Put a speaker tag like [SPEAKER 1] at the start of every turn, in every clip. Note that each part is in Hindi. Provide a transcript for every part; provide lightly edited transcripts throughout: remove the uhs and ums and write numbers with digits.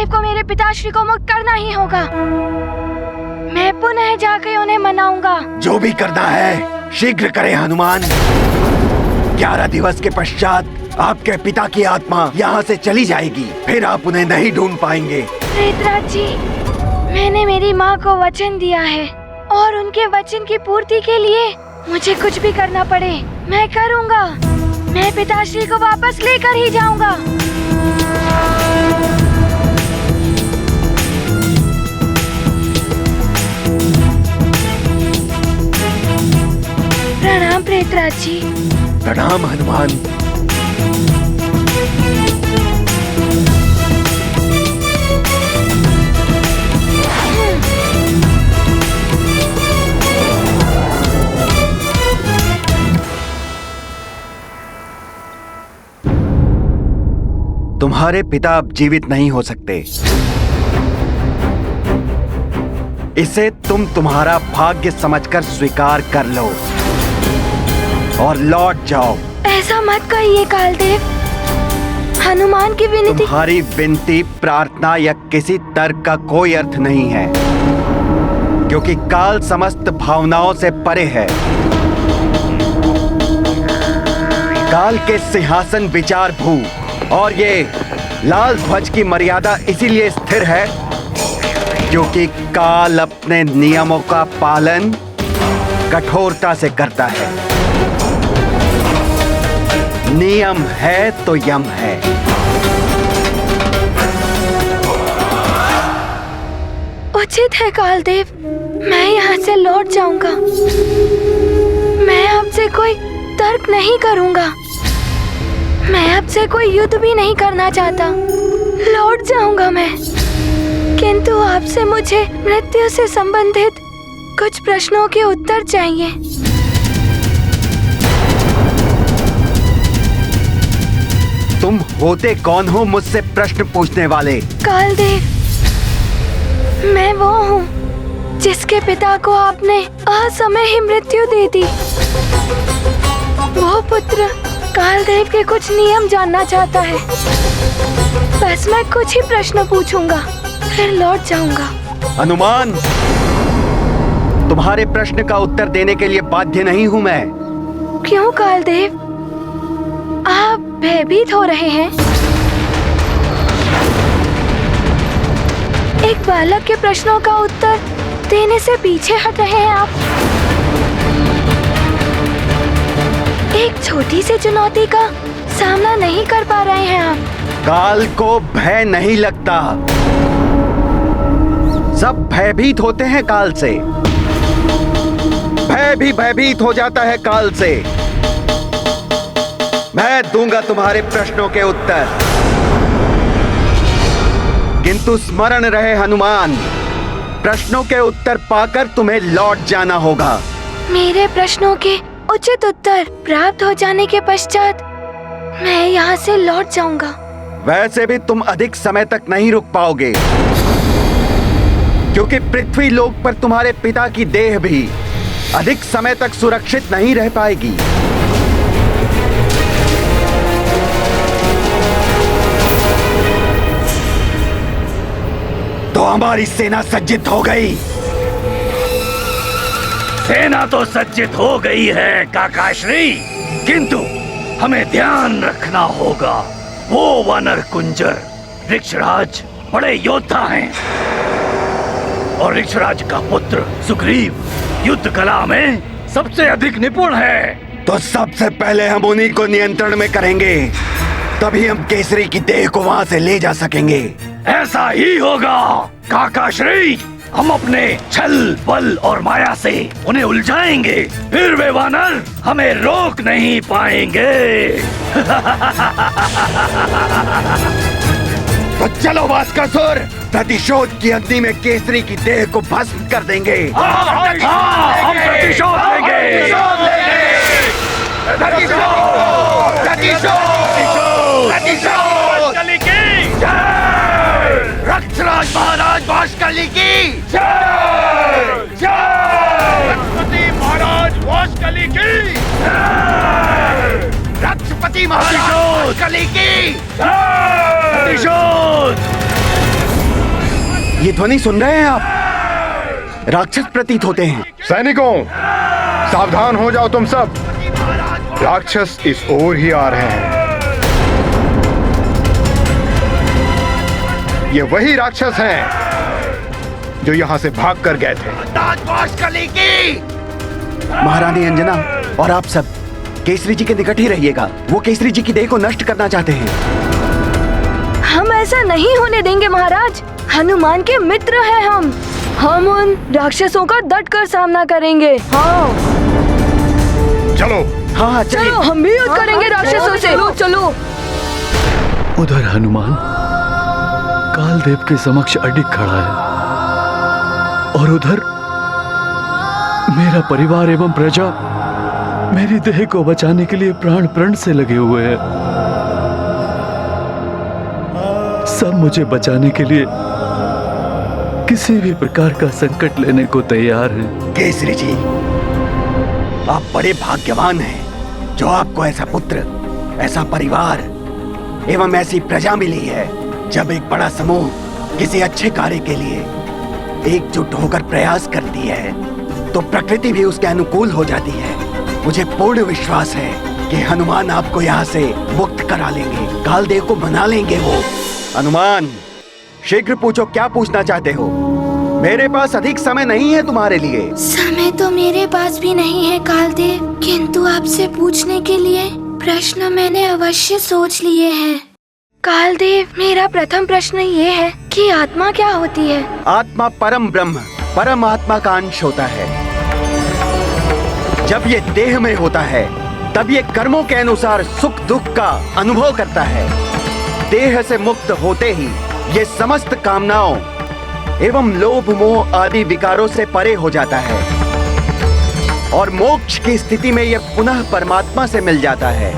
[SPEAKER 1] कालदेव को मेरे पिताश्री को मुक्त करना ही होगा। मैं पुनः जाकर उन्हें मनाऊंगा।
[SPEAKER 2] जो भी करना है शीघ्र करें हनुमान। 11 दिवस के पश्चात आपके पिता की आत्मा यहाँ से चली जाएगी, फिर आप उन्हें नहीं ढूंढ पाएंगे।
[SPEAKER 1] प्रेतराज जी, मैंने मेरी माँ को वचन दिया है और उनके वचन की पूर्ति के लिए मुझे कुछ भी करना पड़े मैं करूँगा। मैं पिताश्री को वापस लेकर ही जाऊँगा। प्रणाम प्रेतराज जी।
[SPEAKER 2] प्रणाम हनुमान। तुम्हारे पिता अब जीवित नहीं हो सकते। इसे तुम तुम्हारा भाग्य समझकर स्वीकार कर लो और लौट जाओ।
[SPEAKER 1] ऐसा मत कहिए कालदेव। हनुमान की विनती।
[SPEAKER 2] तुम्हारी विनती, प्रार्थना या किसी तर्क का कोई अर्थ नहीं है, क्योंकि काल समस्त भावनाओं से परे है। काल के सिंहासन विचार भू और ये लाल ध्वज की मर्यादा इसीलिए स्थिर है क्योंकि काल अपने नियमों का पालन कठोरता से करता है। नियम है तो यम है।
[SPEAKER 1] उचित है कालदेव, मैं यहाँ से लौट जाऊंगा। मैं आपसे कोई तर्क नहीं करूंगा। मैं आपसे कोई युद्ध भी नहीं करना चाहता। लौट जाऊंगा मैं, किंतु आपसे मुझे मृत्यु से संबंधित कुछ प्रश्नों के उत्तर चाहिए।
[SPEAKER 2] तुम होते कौन हो मुझसे प्रश्न पूछने वाले?
[SPEAKER 1] कालदेव, मैं वो हूँ जिसके पिता को आपने असमय ही मृत्यु दे दी। वो पुत्र कालदेव के कुछ नियम जानना चाहता है। बस मैं कुछ ही प्रश्न पूछूंगा, फिर लौट जाऊंगा।
[SPEAKER 2] हनुमान, तुम्हारे प्रश्न का उत्तर देने के लिए बाध्य नहीं हूँ मैं।
[SPEAKER 1] क्यों कालदेव, आप भयभीत हो रहे हैं? एक बालक के प्रश्नों का उत्तर देने से पीछे हट रहे हैं आप। एक छोटी सी चुनौती का सामना नहीं कर पा रहे हैं आप।
[SPEAKER 2] काल को भय नहीं लगता। सब भयभीत होते हैं काल से। भय भी भयभीत हो जाता है काल से। मैं दूंगा तुम्हारे प्रश्नों के उत्तर, किंतु स्मरण रहे हनुमान, प्रश्नों के उत्तर पाकर तुम्हें लौट जाना होगा।
[SPEAKER 1] मेरे प्रश्नों के उचित उत्तर प्राप्त हो जाने के पश्चात मैं यहाँ से लौट जाऊंगा।
[SPEAKER 2] वैसे भी तुम अधिक समय तक नहीं रुक पाओगे, क्योंकि पृथ्वी लोक पर तुम्हारे पिता की देह भी अधिक समय तक सुरक्षित नहीं रह पाएगी। तो हमारी सेना सज्जित हो गई।
[SPEAKER 3] सेना तो सज्जित हो गई है काकाश्री, किंतु हमें ध्यान रखना होगा। वो वानर कुंजर ऋक्षराज बड़े योद्धा हैं और ऋक्षराज का पुत्र सुग्रीव युद्ध कला में सबसे अधिक निपुण है।
[SPEAKER 2] तो सबसे पहले हम उन्हीं को नियंत्रण में करेंगे, तभी हम केसरी की देह को वहां से ले जा सकेंगे।
[SPEAKER 3] ऐसा ही होगा काकाश्री। हम अपने छल बल और माया से उन्हें उलझाएंगे, फिर वे वानर हमें रोक नहीं पाएंगे।
[SPEAKER 2] तो चलो भास्करसुर, प्रतिशोध की अग्नि में केसरी की देह को भस्म कर देंगे।
[SPEAKER 3] हम प्रतिशोध लेंगे।
[SPEAKER 2] ऋक्षराज महाराज वाशकली की
[SPEAKER 3] जय। रक्षपति महाराज वाशकली की जय।
[SPEAKER 2] रक्षपति महाराज वाशकली की
[SPEAKER 3] प्रतिशोध।
[SPEAKER 2] ये ध्वनि सुन रहे हैं आप? राक्षस प्रतीत होते हैं।
[SPEAKER 4] सैनिकों, सावधान हो जाओ तुम सब। राक्षस इस ओर ही आ रहे हैं। ये वही राक्षस हैं जो यहां से भाग कर गए थे।
[SPEAKER 2] महारानी अंजना और आप सब केसरी जी के निकट ही रहिएगा। वो केसरी जी की देह को नष्ट करना चाहते हैं।
[SPEAKER 1] हम ऐसा नहीं होने देंगे महाराज। हनुमान के मित्र हैं हम उन राक्षसों का डट कर सामना करेंगे। हाँ
[SPEAKER 4] चलो।
[SPEAKER 2] हाँ
[SPEAKER 1] चलो, हम भी युद्ध करेंगे राक्षसों से। चलो।
[SPEAKER 5] उधर हनुमान कालदेव के समक्ष अडिग खड़ा है और उधर मेरा परिवार एवं प्रजा मेरी देह को बचाने के लिए प्राण प्रण से लगे हुए हैं। सब मुझे बचाने के लिए किसी भी प्रकार का संकट लेने को तैयार हैं।
[SPEAKER 2] केसरी जी, आप बड़े भाग्यवान हैं जो आपको ऐसा पुत्र, ऐसा परिवार एवं ऐसी प्रजा मिली है। जब एक बड़ा समूह किसी अच्छे कार्य के लिए एकजुट होकर प्रयास करती है तो प्रकृति भी उसके अनुकूल हो जाती है। मुझे पूर्ण विश्वास है कि हनुमान आपको यहाँ से मुक्त करा लेंगे, कालदेव को मना लेंगे वो। हनुमान, शीघ्र पूछो, क्या पूछना चाहते हो? मेरे पास अधिक समय नहीं है तुम्हारे लिए।
[SPEAKER 1] समय तो मेरे पास भी नहीं है कालदेव, किंतु आपसे पूछने के लिए प्रश्न मैंने अवश्य सोच लिए हैं। कालदेव, मेरा प्रथम प्रश्न ये है कि आत्मा क्या होती है?
[SPEAKER 2] आत्मा परम ब्रह्म, परम आत्मा का अंश होता है। जब ये देह में होता है तब ये कर्मों के अनुसार सुख दुख का अनुभव करता है। देह से मुक्त होते ही ये समस्त कामनाओं एवं लोभ मोह आदि विकारों से परे हो जाता है और मोक्ष की स्थिति में यह पुनः परमात्मा से मिल जाता है।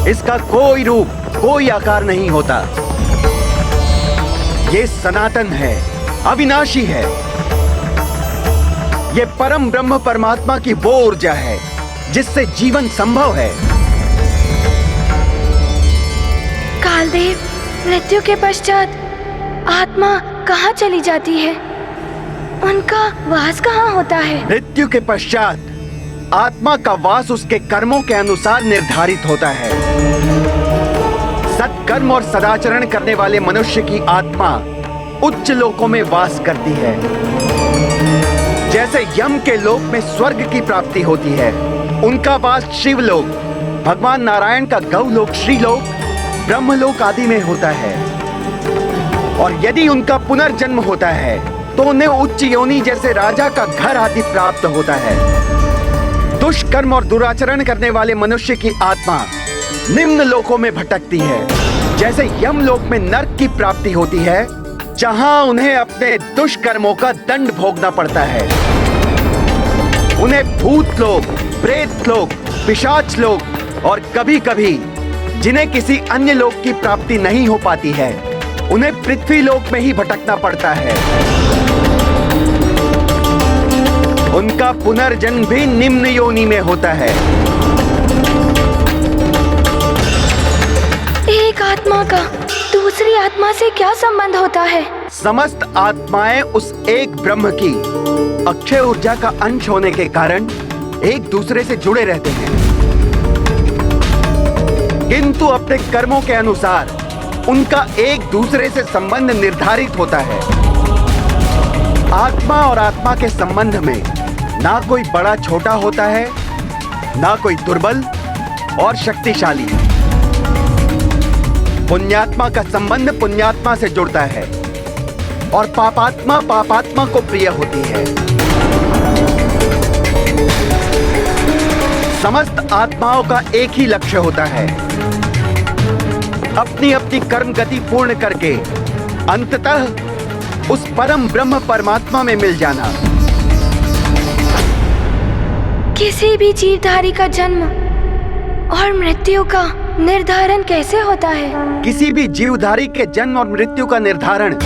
[SPEAKER 2] इसका कोई रूप, कोई आकार नहीं होता। ये सनातन है, अविनाशी है। ये परम ब्रह्म परमात्मा की वो ऊर्जा है जिससे जीवन संभव है।
[SPEAKER 1] कालदेव, मृत्यु के पश्चात आत्मा कहाँ चली जाती है? उनका वास कहाँ होता है?
[SPEAKER 2] मृत्यु के पश्चात आत्मा का वास उसके कर्मों के अनुसार निर्धारित होता है। सत्कर्म और सदाचरण करने वाले मनुष्य की आत्मा उच्च लोकों में वास करती है। जैसे यम के लोक में स्वर्ग की प्राप्ति होती है, उनका वास शिवलोक, भगवान नारायण का गौलोक, श्रीलोक, ब्रह्मलोक आदि में होता है। और यदि उनका पुनर्जन्म होता है तो उन्हें उच्च योनि जैसे राजा का घर आदि प्राप्त होता है। दुष्कर्म और दुराचरण करने वाले मनुष्य की आत्मा निम्न लोकों में भटकती है। जैसे यमलोक में नरक की प्राप्ति होती है, जहां उन्हें अपने दुष्कर्मों का दंड भोगना पड़ता है। उन्हें भूत लोक, प्रेत लोक, पिशाच लोक और कभी कभी जिन्हें किसी अन्य लोक की प्राप्ति नहीं हो पाती है, उन्हें पृथ्वी लोक में ही भटकना पड़ता है। उनका पुनर्जन्म भी निम्न योनि में होता है।
[SPEAKER 1] एक आत्मा का दूसरी आत्मा से क्या संबंध होता है?
[SPEAKER 2] समस्त आत्माएं उस एक ब्रह्म की अक्षय ऊर्जा का अंश होने के कारण एक दूसरे से जुड़े रहते हैं, किंतु अपने कर्मों के अनुसार उनका एक दूसरे से संबंध निर्धारित होता है। आत्मा और आत्मा के संबंध में ना कोई बड़ा छोटा होता है, ना कोई दुर्बल और शक्तिशाली। पुण्यात्मा का संबंध पुण्यात्मा से जुड़ता है और पापात्मा पापात्मा को प्रिय होती है। समस्त आत्माओं का एक ही लक्ष्य होता है, अपनी अपनी कर्म गति पूर्ण करके अंततः उस परम ब्रह्म परमात्मा में मिल जाना।
[SPEAKER 1] किसी भी जीवधारी का जन्म और मृत्यु का निर्धारण कैसे होता है?
[SPEAKER 2] किसी भी जीवधारी के जन्म और मृत्यु का निर्धारण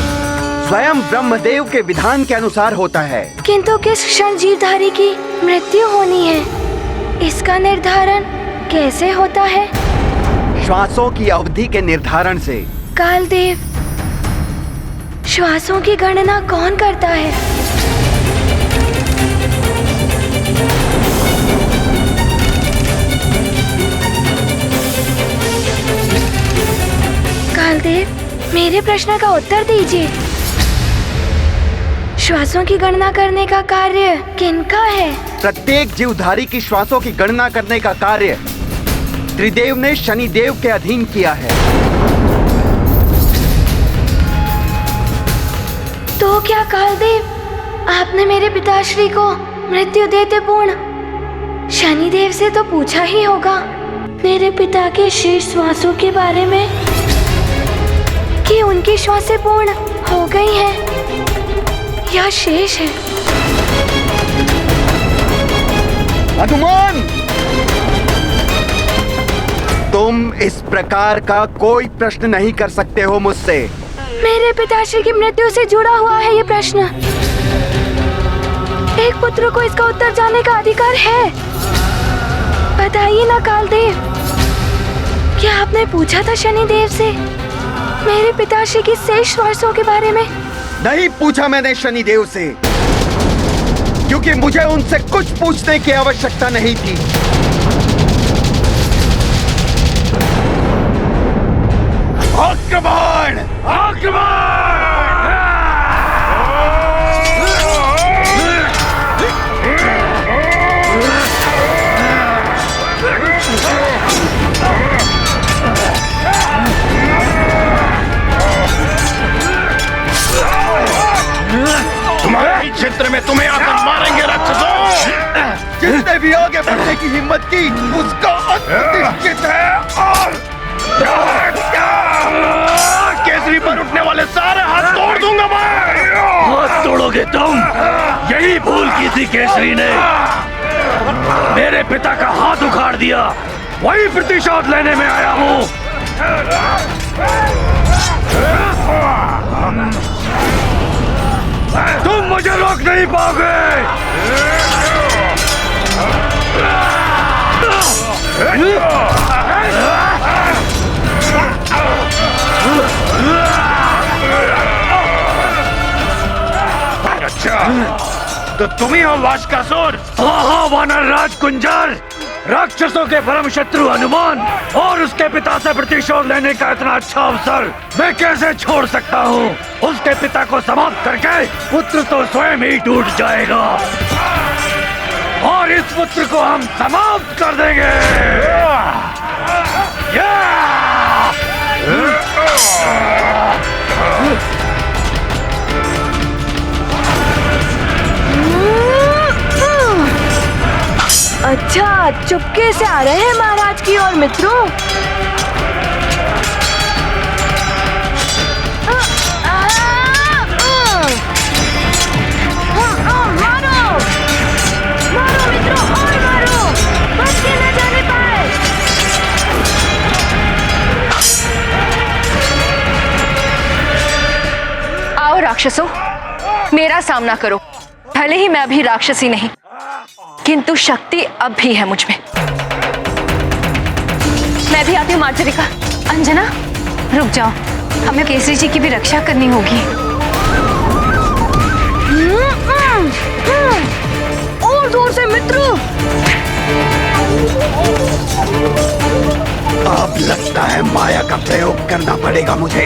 [SPEAKER 2] स्वयं ब्रह्मदेव के विधान के अनुसार होता है।
[SPEAKER 1] किंतु किस क्षण जीवधारी की मृत्यु होनी है, इसका निर्धारण कैसे होता है?
[SPEAKER 2] श्वासों की अवधि के निर्धारण से।
[SPEAKER 1] कालदेव, श्वासों की गणना कौन करता है? कालदेव, मेरे प्रश्न का उत्तर दीजिए। श्वासों की गणना करने का कार्य किनका है?
[SPEAKER 2] प्रत्येक जीवधारी की श्वासों की गणना करने का कार्य त्रिदेव ने शनिदेव के अधीन किया है।
[SPEAKER 1] तो क्या कालदेव, आपने मेरे पिताश्री को मृत्यु देते पूर्ण शनिदेव से तो पूछा ही होगा मेरे पिता के शेष श्वासों के बारे में, कि उनकी श्वासें पूर्ण हो गई हैं या शेष है?
[SPEAKER 2] हनुमान, तुम इस प्रकार का कोई प्रश्न नहीं कर सकते हो मुझसे।
[SPEAKER 1] मेरे पिताश्री की मृत्यु से जुड़ा हुआ है ये प्रश्न। एक पुत्र को इसका उत्तर जानने का अधिकार है। बताइए ना कालदेव, क्या आपने पूछा था शनिदेव से मेरे पिताश्री की शेष श्वासों के बारे में?
[SPEAKER 2] नहीं पूछा मैंने शनिदेव से, क्योंकि मुझे उनसे कुछ पूछने की आवश्यकता नहीं थी। आक्रमण! आक्रमण!
[SPEAKER 4] तुम्हारे क्षेत्र में तुम्हें आकर मारेंगे राक्षसों।
[SPEAKER 2] जिसने भी आगे बढ़ने की हिम्मत की उसका अंत निश्चित है। और
[SPEAKER 4] केसरी पर उठने वाले सारे हाथ तोड़ दूंगा मैं।
[SPEAKER 3] हाथ तोड़ोगे तुम? यही भूल की थी केसरी ने। मेरे पिता का हाथ उखाड़ दिया, वही प्रतिशोध लेने में आया हूँ। तुम मुझे रोक नहीं पाओगे।
[SPEAKER 4] अच्छा, तो तुम ही हो वाष्कासुर?
[SPEAKER 3] हाँ, वानर राज कुंजर, राक्षसों के परम शत्रु हनुमान और उसके पिता से प्रतिशोध लेने का इतना अच्छा अवसर मैं कैसे छोड़ सकता हूँ? उसके पिता को समाप्त करके पुत्र तो स्वयं ही टूट जाएगा और इस पुत्र को हम समाप्त कर देंगे।
[SPEAKER 1] अच्छा, चुपके से आ रहे हैं महाराज की ओर मित्रों। मारो, मारो मित्रों, और मारो, बच के न जाने पाए।
[SPEAKER 6] आओ राक्षसों, मेरा सामना करो। भले ही मैं अभी राक्षसी नहीं, किंतु शक्ति अब भी है मुझ में। मैं भी आती हूँ मार्जरिका। अंजना, रुक जाओ, हमें केसरी जी की भी रक्षा करनी होगी।
[SPEAKER 1] और जोर से मित्रों।
[SPEAKER 2] अब लगता है माया का प्रयोग करना पड़ेगा मुझे।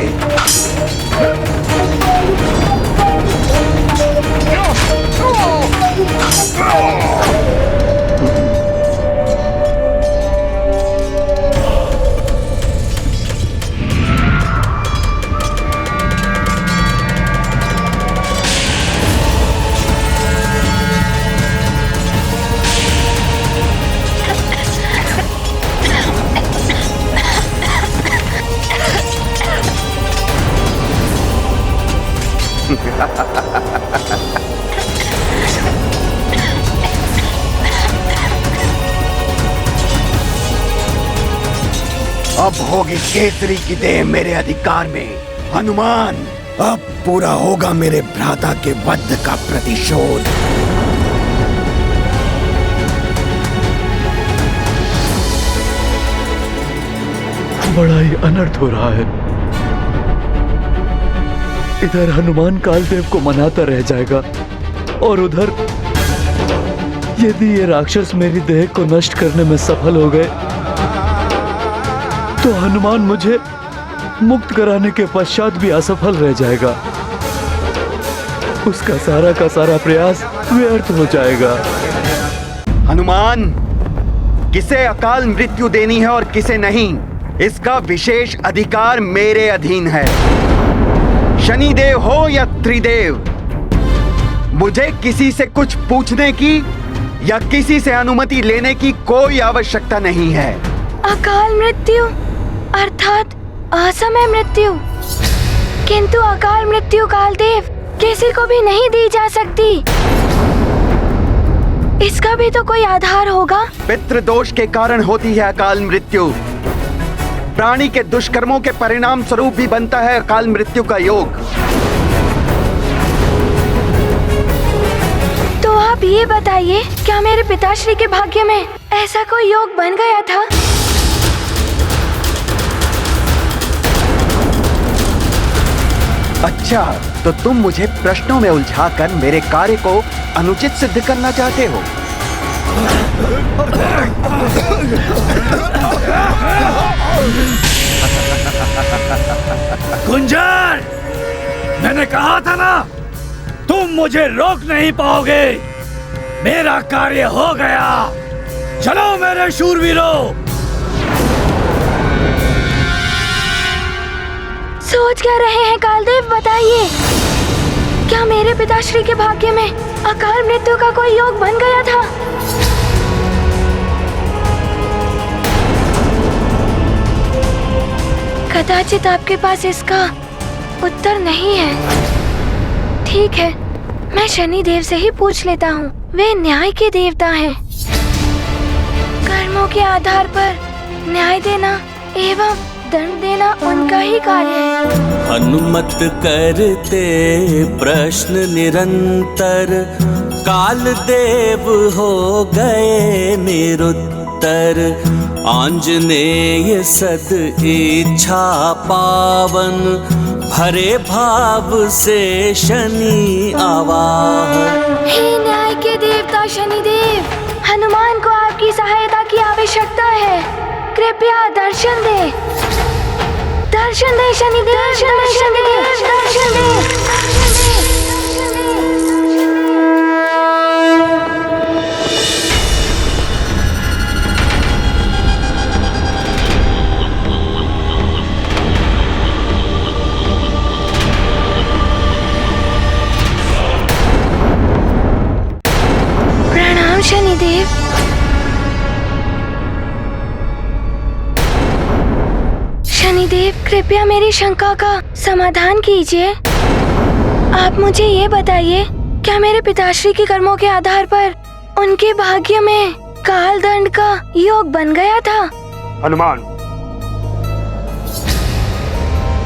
[SPEAKER 2] अब होगी केसरी की देह मेरे अधिकार में। हनुमान, अब पूरा होगा मेरे भ्राता के वध का प्रतिशोध।
[SPEAKER 5] बड़ा ही अनर्थ हो रहा है। इधर हनुमान कालदेव को मनाता रह जाएगा और उधर यदि ये राक्षस मेरी देह को नष्ट करने में सफल हो गए तो हनुमान मुझे मुक्त कराने के पश्चात भी असफल रह जाएगा। उसका सारा का सारा प्रयास व्यर्थ हो जाएगा।
[SPEAKER 2] हनुमान, किसे अकाल मृत्यु देनी है और किसे नहीं, इसका विशेष अधिकार मेरे अधीन है। शनिदेव हो या त्रिदेव, मुझे किसी से कुछ पूछने की या किसी से अनुमति लेने की कोई आवश्यकता नहीं है।
[SPEAKER 1] अकाल मृत्यु अर्थात असमय मृत्यु, किंतु अकाल मृत्यु कालदेव किसी को भी नहीं दी जा सकती। इसका भी तो कोई आधार होगा।
[SPEAKER 2] पितृदोष के कारण होती है अकाल मृत्यु। प्राणी के दुष्कर्मों के परिणाम स्वरूप भी बनता है अकाल मृत्यु का योग।
[SPEAKER 1] तो आप ये बताइए, क्या मेरे पिताश्री के भाग्य में ऐसा कोई योग बन गया था?
[SPEAKER 2] अच्छा, तो तुम मुझे प्रश्नों में उलझाकर मेरे कार्य को अनुचित सिद्ध करना चाहते हो।
[SPEAKER 3] कुंजर, मैंने कहा था ना, तुम मुझे रोक नहीं पाओगे। मेरा कार्य हो गया। चलो मेरे शूरवीरों।
[SPEAKER 1] सोच क्या रहे हैं कालदेव, बताइए, क्या मेरे पिताश्री के भाग्य में अकाल मृत्यु का कोई योग बन गया था? कदाचित आपके पास इसका उत्तर नहीं है। ठीक है, मैं शनिदेव से ही पूछ लेता हूँ। वे न्याय के देवता हैं। कर्मों के आधार पर न्याय देना एवं दंड देना उनका ही कार्य है।
[SPEAKER 7] हनुमत करते प्रश्न निरंतर, काल देव हो गए निरुत्तर। आंजनेय सद इच्छा पावन, भरे भाव से शनि आवाह।
[SPEAKER 1] हे न्याय के देवता शनिदेव, हनुमान को आपकी सहायता की आवश्यकता है। कृपया दर्शन दे, दर्शन दे शनिदेव, दर्शन दे शनिदेव, दर्शन दे। प्रणाम शनिदेव। शनिदेव, कृपया मेरी शंका का समाधान कीजिए। आप मुझे ये बताइए, क्या मेरे पिताश्री के कर्मों के आधार पर उनके भाग्य में काल दंड का योग बन गया था?
[SPEAKER 4] हनुमान,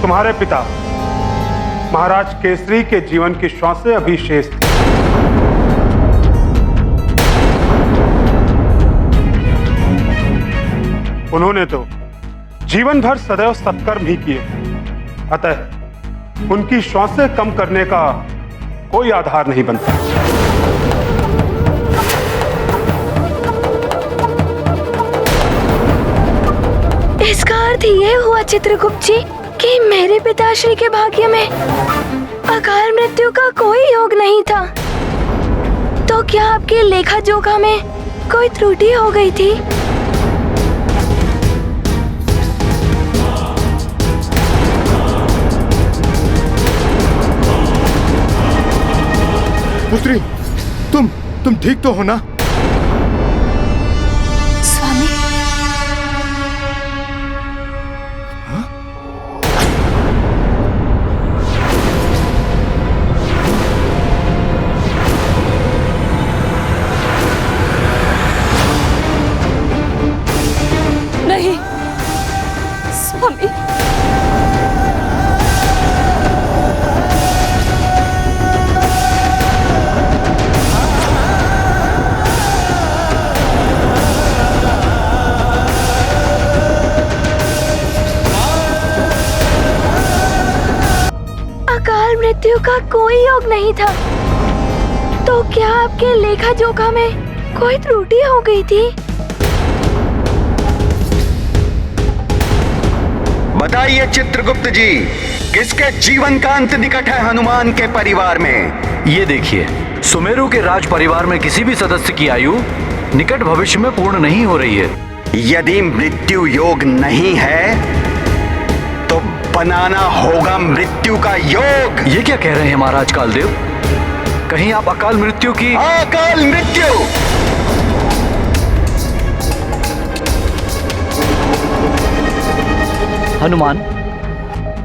[SPEAKER 4] तुम्हारे पिता महाराज केसरी के जीवन की श्वासें अभी शेष थी। उन्होंने तो जीवन भर सदैव सत्कर्म ही किए, अतः उनकी श्वासें कम करने का कोई आधार नहीं बनता।
[SPEAKER 1] इसका अर्थ ये हुआ चित्रगुप्त जी कि मेरे पिताश्री के भाग्य में अकाल मृत्यु का कोई योग नहीं था। तो क्या आपके लेखा जोखा में कोई त्रुटि हो गई थी?
[SPEAKER 4] पुत्री, तुम ठीक तो हो ना?
[SPEAKER 6] स्वामी, नहीं स्वामी,
[SPEAKER 1] अकाल मृत्यु का कोई योग नहीं था। तो क्या आपके लेखा जोखा में कोई त्रुटि हो गई थी?
[SPEAKER 2] बताइए चित्रगुप्त जी, किसके जीवन का अंत निकट है हनुमान के परिवार में?
[SPEAKER 5] ये देखिए, सुमेरु के राज परिवार में किसी भी सदस्य की आयु निकट भविष्य में पूर्ण नहीं हो रही है।
[SPEAKER 2] यदि मृत्यु योग नहीं है तो बनाना होगा मृत्यु का योग।
[SPEAKER 5] ये क्या कह रहे हैं महाराज कालदेव? कहीं आप अकाल मृत्यु की...
[SPEAKER 2] अकाल मृत्यु!
[SPEAKER 5] हनुमान,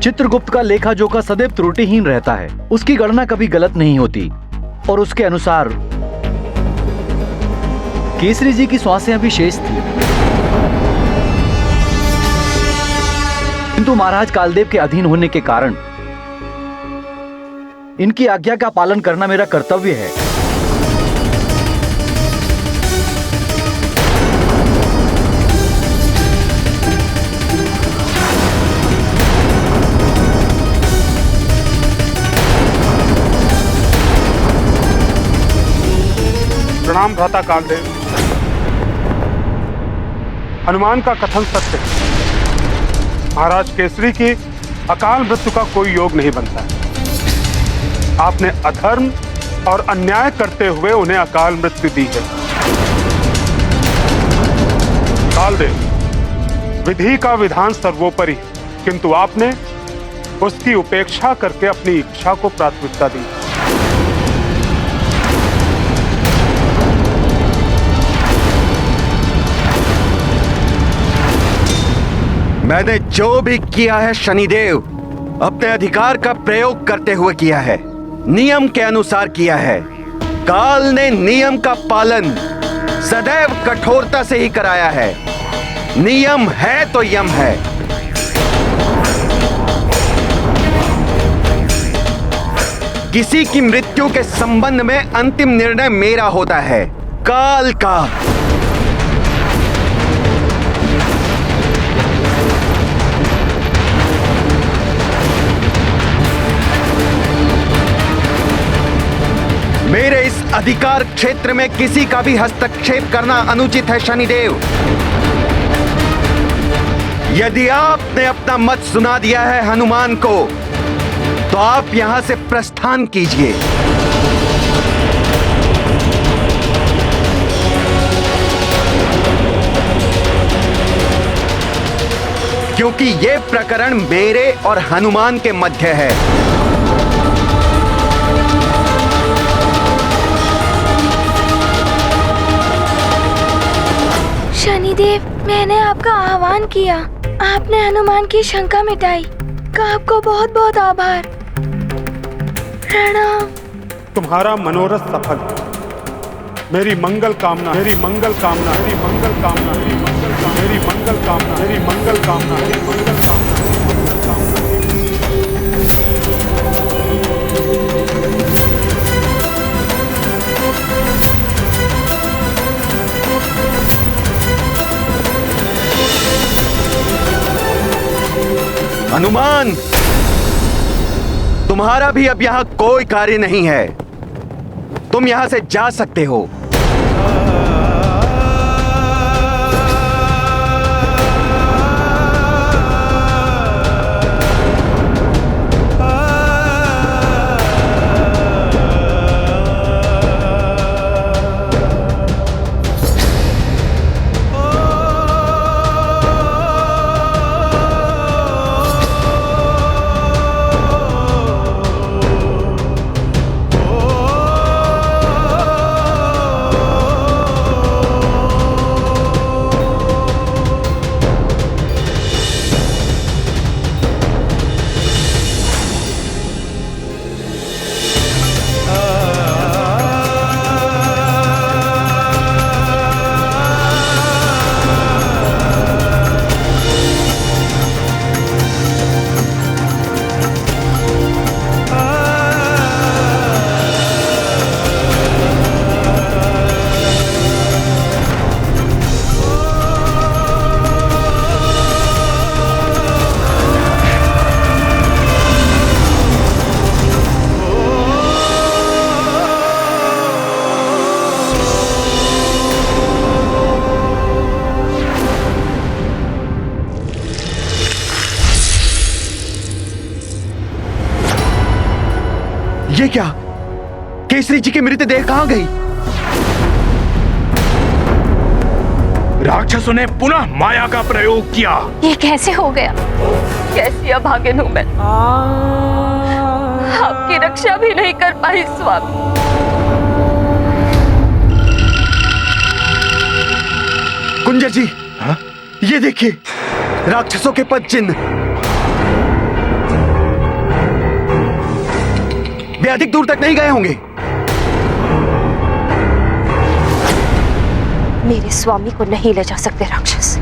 [SPEAKER 5] चित्रगुप्त का लेखा जोखा सदैव त्रुटिहीन रहता है। उसकी गणना कभी गलत नहीं होती और उसके अनुसार केसरी जी की श्वासें अभी शेष थी। किंतु महाराज कालदेव के अधीन होने के कारण इनकी आज्ञा का पालन करना मेरा कर्तव्य है।
[SPEAKER 4] प्रणाम भ्राता कालदेव। हनुमान का कथन सत्य है। महाराज केसरी की अकाल मृत्यु का कोई योग नहीं बनता है। आपने अधर्म और अन्याय करते हुए उन्हें अकाल मृत्यु दी है। कालदेव, विधि का विधान सर्वोपरि, किंतु आपने उसकी उपेक्षा करके अपनी इच्छा को प्राथमिकता दी।
[SPEAKER 2] मैंने जो भी किया है शनिदेव, अपने अधिकार का प्रयोग करते हुए किया है, नियम के अनुसार किया है। काल ने नियम का पालन सदैव कठोरता से ही कराया है। नियम है तो यम है। किसी की मृत्यु के संबंध में अंतिम निर्णय मेरा होता है, काल का। मेरे इस अधिकार क्षेत्र में किसी का भी हस्तक्षेप करना अनुचित है शनिदेव। यदि आपने अपना मत सुना दिया है हनुमान को, तो आप यहां से प्रस्थान कीजिए। क्योंकि यह प्रकरण मेरे और हनुमान के मध्य है।
[SPEAKER 1] शनिदेव, मैंने आपका आह्वान किया, आपने हनुमान की शंका मिटाई, का आपको बहुत बहुत आभार। प्रणाम।
[SPEAKER 4] तुम्हारा मनोरथ सफल। मेरी मंगल कामना, मेरी मंगल कामना, मेरी मंगल कामना, मेरी मंगल कामना, मेरी मंगल कामना, मेरी मंगल कामना, मेरी मंगल कामना।
[SPEAKER 2] हनुमान, तुम्हारा भी अब यहां कोई कार्य नहीं है। तुम यहां से जा सकते हो। ये क्या? केसरी जी की मृतदेह कहां गई?
[SPEAKER 4] राक्षसों ने पुनः माया का प्रयोग किया।
[SPEAKER 6] ये कैसे हो गया? कैसी अभागिन हूं मैं, आपकी रक्षा भी नहीं कर पाई स्वामी।
[SPEAKER 2] कुंजर जी, ये देखिए राक्षसों के पद चिन्ह। वे अधिक दूर तक नहीं गए होंगे।
[SPEAKER 6] मेरे स्वामी को नहीं ले जा सकते राक्षस।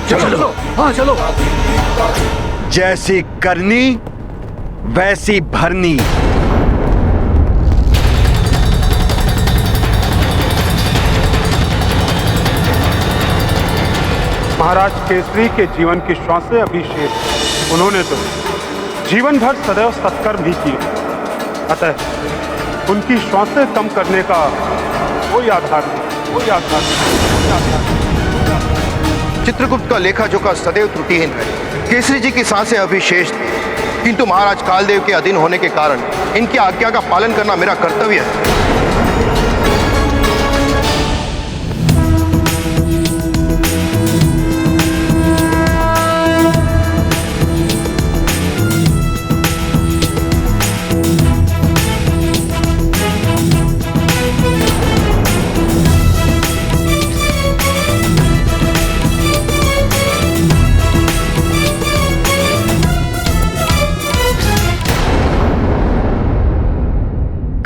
[SPEAKER 5] चलो, हाँ चलो।
[SPEAKER 2] जैसी करनी वैसी भरनी।
[SPEAKER 4] महाराज केसरी के जीवन की श्वासें अभी शेष हैं। उन्होंने तो जीवन भर सदैव सत्कर्म ही किए, अतः उनकी श्वासें कम करने का कोई आधार नहीं, कोई आधार नहीं।
[SPEAKER 8] चित्रगुप्त का लेखा जोखा सदैव त्रुटिहीन है। केसरी जी की सांसें अभी शेष थी, किंतु महाराज कालदेव के अधीन होने के कारण इनकी आज्ञा का पालन करना मेरा कर्तव्य है।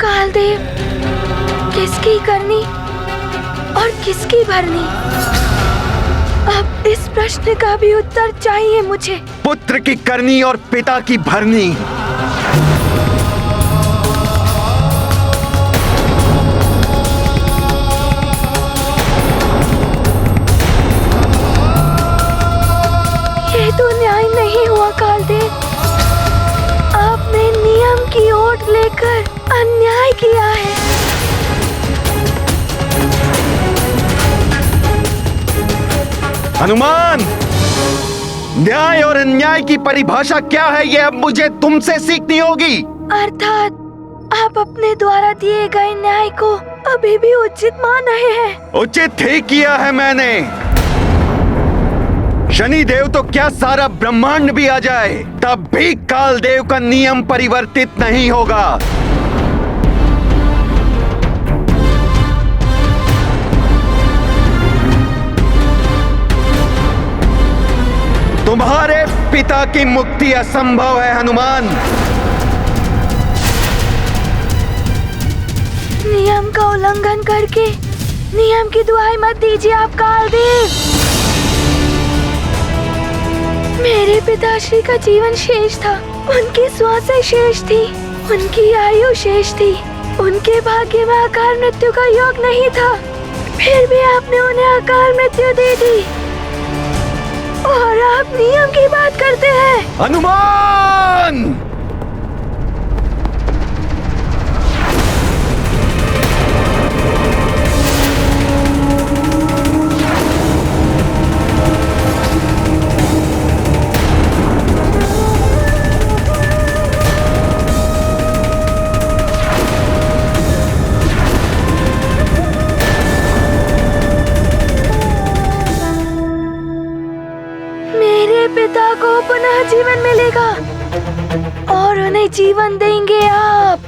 [SPEAKER 1] कालदेव, किसकी करनी और किसकी भरनी? अब इस प्रश्न का भी उत्तर चाहिए मुझे।
[SPEAKER 2] पुत्र की करनी और पिता की भरनी।
[SPEAKER 1] ये तो न्याय नहीं हुआ कालदेव। आपने नियम की ओट लेकर अन्याय किया है।
[SPEAKER 2] हनुमान, न्याय और अन्याय की परिभाषा क्या है ये अब मुझे तुमसे सीखनी होगी।
[SPEAKER 1] अर्थात आप अपने द्वारा दिए गए न्याय को अभी भी उचित मान रहे हैं।
[SPEAKER 2] उचित ही किया है मैंने। शनिदेव तो क्या सारा ब्रह्मांड भी आ जाए तब भी कालदेव का नियम परिवर्तित नहीं होगा। तुम्हारे पिता की मुक्ति असंभव है हनुमान।
[SPEAKER 1] नियम का उल्लंघन करके नियम की दुहाई मत दीजिए आप कालदेव। मेरे पिताश्री का जीवन शेष था, उनकी श्वासें शेष थी, उनकी आयु शेष थी, उनके भाग्य में अकाल मृत्यु का योग नहीं था, फिर भी आपने उन्हें अकाल मृत्यु दे दी और आप नियम की बात करते हैं।
[SPEAKER 2] हनुमान,
[SPEAKER 1] पिता को पुनः जीवन मिलेगा और उन्हें जीवन देंगे आप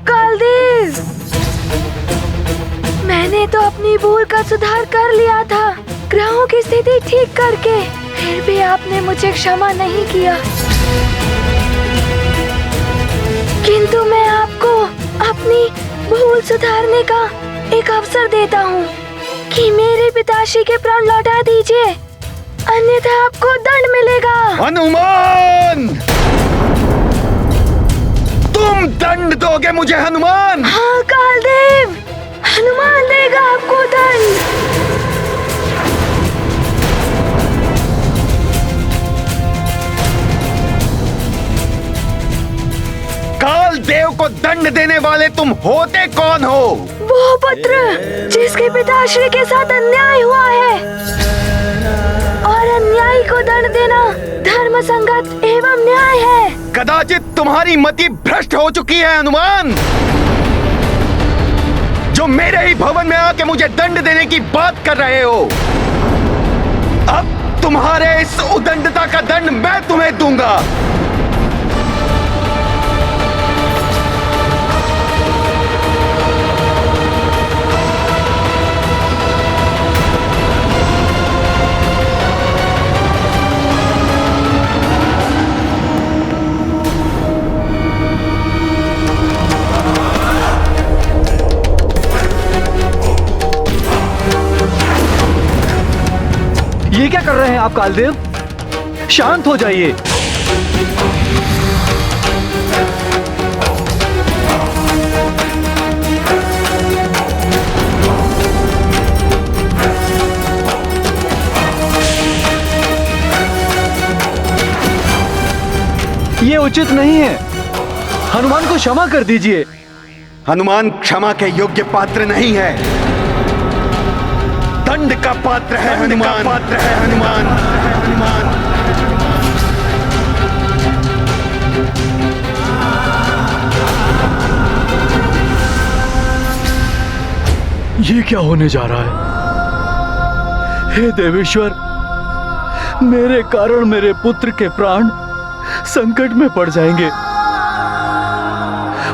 [SPEAKER 1] कालदेव। मैंने तो अपनी भूल का सुधार कर लिया था, ग्रहों की स्थिति ठीक करके, फिर भी आपने मुझे क्षमा नहीं किया। किंतु मैं आपको अपनी भूल सुधारने का एक अवसर देता हूँ कि मेरे पिताश्री के प्राण लौटा दीजिए, अन्यथा आपको दंड मिलेगा।
[SPEAKER 2] हनुमान, तुम दंड दोगे मुझे हनुमान?
[SPEAKER 1] हाँ कालदेव, हनुमान देगा आपको दंड।
[SPEAKER 2] काल देव को दंड देने वाले तुम होते कौन हो?
[SPEAKER 1] वो पुत्र जिसके पिताश्री के साथ अन्याय हुआ है, और अन्यायी को दंड देना धर्म संगत एवं न्याय है।
[SPEAKER 2] कदाचित तुम्हारी मति भ्रष्ट हो चुकी है हनुमान, जो मेरे ही भवन में आके मुझे दंड देने की बात कर रहे हो। अब तुम्हारे इस उदंडता का दंड मैं तुम्हें दूंगा।
[SPEAKER 5] ये क्या कर रहे हैं आप कालदेव? शांत हो जाइए। ये उचित नहीं है। हनुमान को क्षमा कर दीजिए।
[SPEAKER 2] हनुमान क्षमा के योग्य पात्र नहीं है, दंड का पात्र है हनुमान। पात्र है हनुमान।
[SPEAKER 5] ये क्या होने जा रहा है? हे देवेश्वर, मेरे कारण मेरे पुत्र के प्राण संकट में पड़ जाएंगे।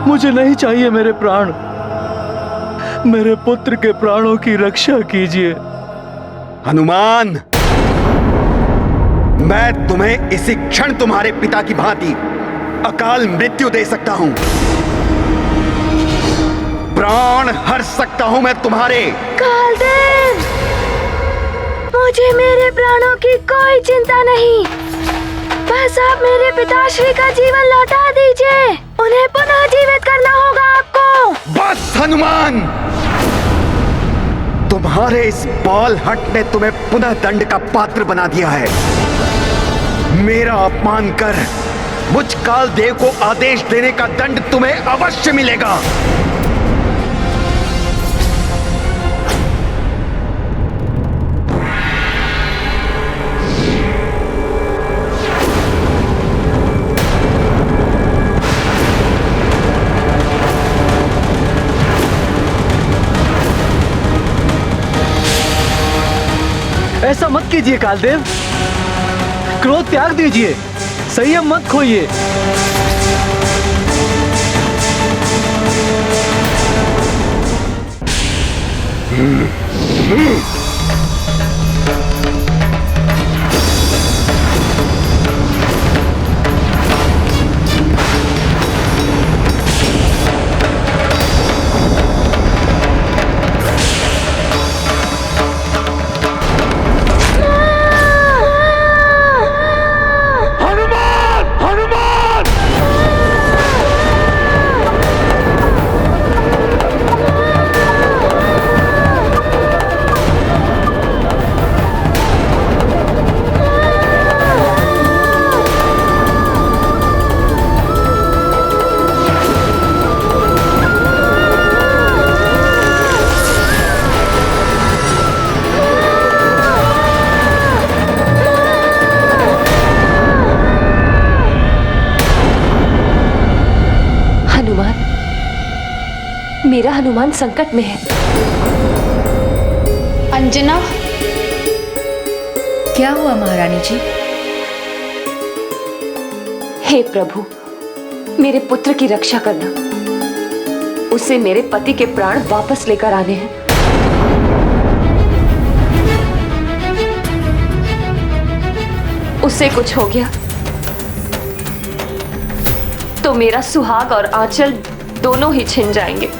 [SPEAKER 5] मुझे नहीं चाहिए मेरे प्राण। मेरे पुत्र के प्राणों की रक्षा कीजिए।
[SPEAKER 2] हनुमान, मैं तुम्हें इसी क्षण तुम्हारे पिता की भांति अकाल मृत्यु दे सकता हूं। प्राण हर सकता हूं मैं तुम्हारे।
[SPEAKER 1] कालदेव, मुझे मेरे प्राणों की कोई चिंता नहीं। बस आप मेरे पिताश्री का जीवन लौटा दीजिए। उन्हें पुनः जीवित करना होगा आपको।
[SPEAKER 2] बस हनुमान, तुम्हारे इस बाल हट ने तुम्हें पुनः दंड का पात्र बना दिया है। मेरा अपमान कर मुझ काल देव को आदेश देने का दंड तुम्हें अवश्य मिलेगा।
[SPEAKER 5] ऐसा मत कीजिए कालदेव। क्रोध त्याग दीजिए, संयम मत खोइए।
[SPEAKER 6] मेरा हनुमान संकट में है।
[SPEAKER 9] अंजना, क्या हुआ महारानी जी?
[SPEAKER 6] हे प्रभु, मेरे पुत्र की रक्षा करना। उसे मेरे पति के प्राण वापस लेकर आने हैं। उससे कुछ हो गया तो मेरा सुहाग और आंचल दोनों ही छिन जाएंगे।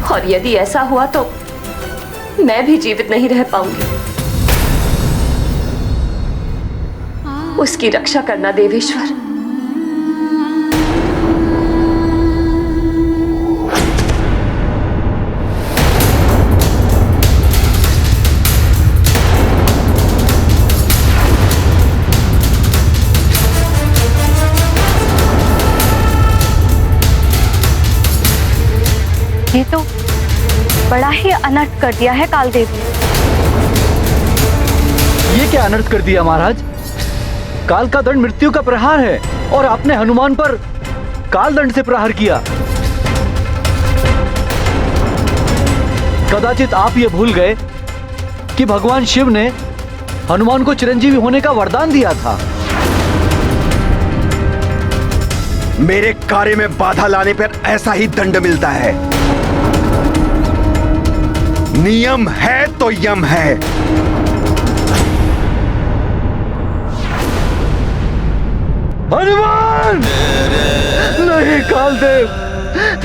[SPEAKER 6] और यदि ऐसा हुआ तो मैं भी जीवित नहीं रह पाऊंगी। उसकी रक्षा करना देवेश्वर। ये तो बड़ा ही अनर्थ कर दिया है कालदेव ने।
[SPEAKER 5] ये क्या अनर्थ कर दिया महाराज? काल का दंड मृत्यु का प्रहार है और आपने हनुमान पर काल दंड से प्रहार किया। कदाचित आप ये भूल गए कि भगवान शिव ने हनुमान को चिरंजीवी होने का वरदान दिया था।
[SPEAKER 2] मेरे कार्य में बाधा लाने पर ऐसा ही दंड मिलता है। नियम है तो यम है।
[SPEAKER 5] हनुमान! नहीं कालदेव,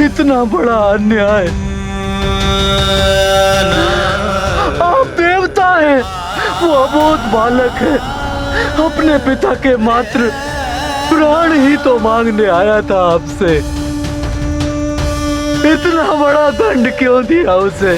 [SPEAKER 5] इतना बड़ा अन्याय। आप देवता हैं, वो अबोध बालक है। अपने पिता के मात्र प्राण ही तो मांगने आया था आपसे। इतना बड़ा दंड क्यों दिया उसे?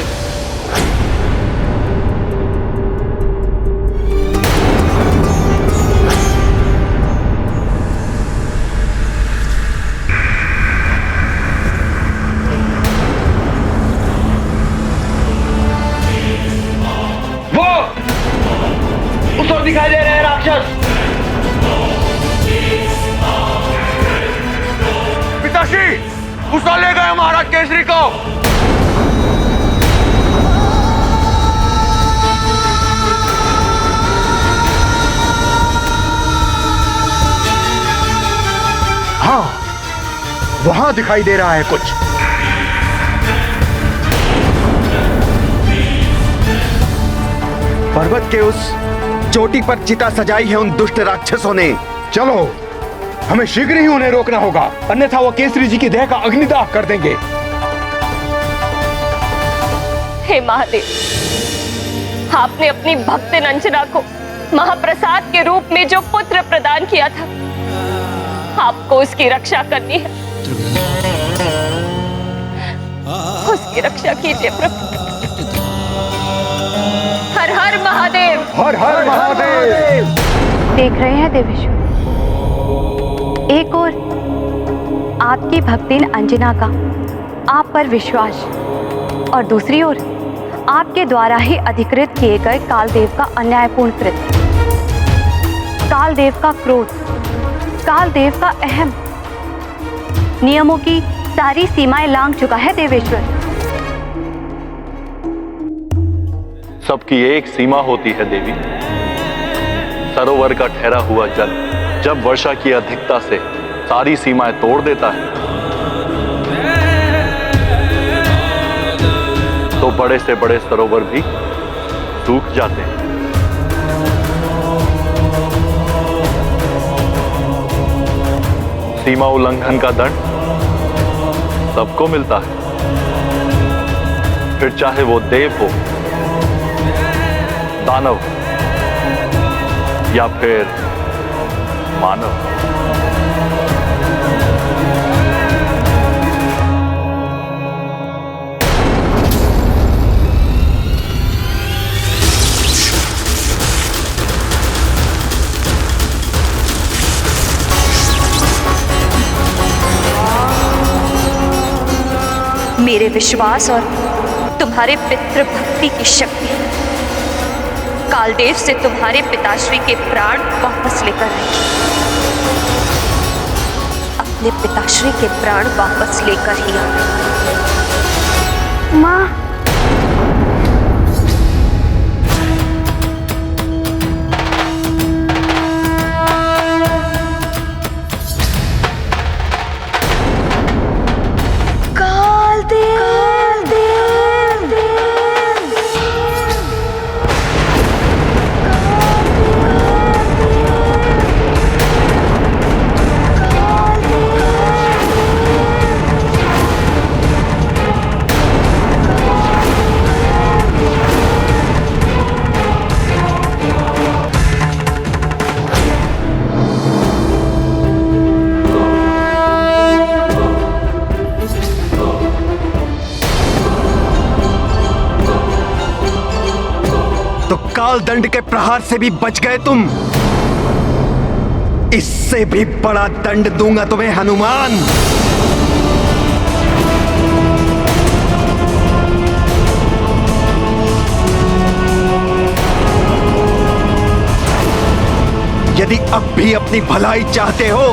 [SPEAKER 3] दिखाई दे रहे हैं राक्षस। पिताश्री, उसे ले गए महाराज केसरी को।
[SPEAKER 2] हाँ, वहां दिखाई दे रहा है कुछ। पर्वत के उस चोटी पर चिता सजाई है उन दुष्ट राक्षसों ने।
[SPEAKER 8] चलो, हमें शीघ्र ही उन्हें रोकना होगा, अन्यथा वो केसरी जी की देह का अग्निदाह कर देंगे।
[SPEAKER 6] हे महादेव, आपने अपनी भक्त अंजना को महाप्रसाद के रूप में जो पुत्र प्रदान किया था, आपको उसकी रक्षा करनी है। उसकी रक्षा कीजिए प्रभु। हर हर महादेव।
[SPEAKER 8] हर हर महादेव।
[SPEAKER 6] देख रहे हैं देवेश्वर, एक ओर आपकी भक्तिन अंजना का आप पर विश्वास और दूसरी ओर आपके द्वारा ही अधिकृत किए गए कालदेव का अन्यायपूर्ण कृत्य, कालदेव का क्रोध, कालदेव का अहम नियमों की सारी सीमाएं लांघ चुका है देवेश्वर।
[SPEAKER 5] सबकी एक सीमा होती है देवी। सरोवर का ठहरा हुआ जल जब वर्षा की अधिकता से सारी सीमाएं तोड़ देता है, तो बड़े से बड़े सरोवर भी सूख जाते हैं। सीमा उल्लंघन का दंड सबको मिलता है, फिर चाहे वो देव हो, दानव या फिर मानव।
[SPEAKER 6] मेरे विश्वास और तुम्हारे पितृभक्ति की शक्ति कालदेव से तुम्हारे पिताश्री के प्राण वापस लेकर आई। अपने पिताश्री के प्राण वापस लेकर ही आई। माँ,
[SPEAKER 2] काल दंड के प्रहार से भी बच गए तुम। इससे भी बड़ा दंड दूंगा तुम्हें हनुमान। यदि अब भी अपनी भलाई चाहते हो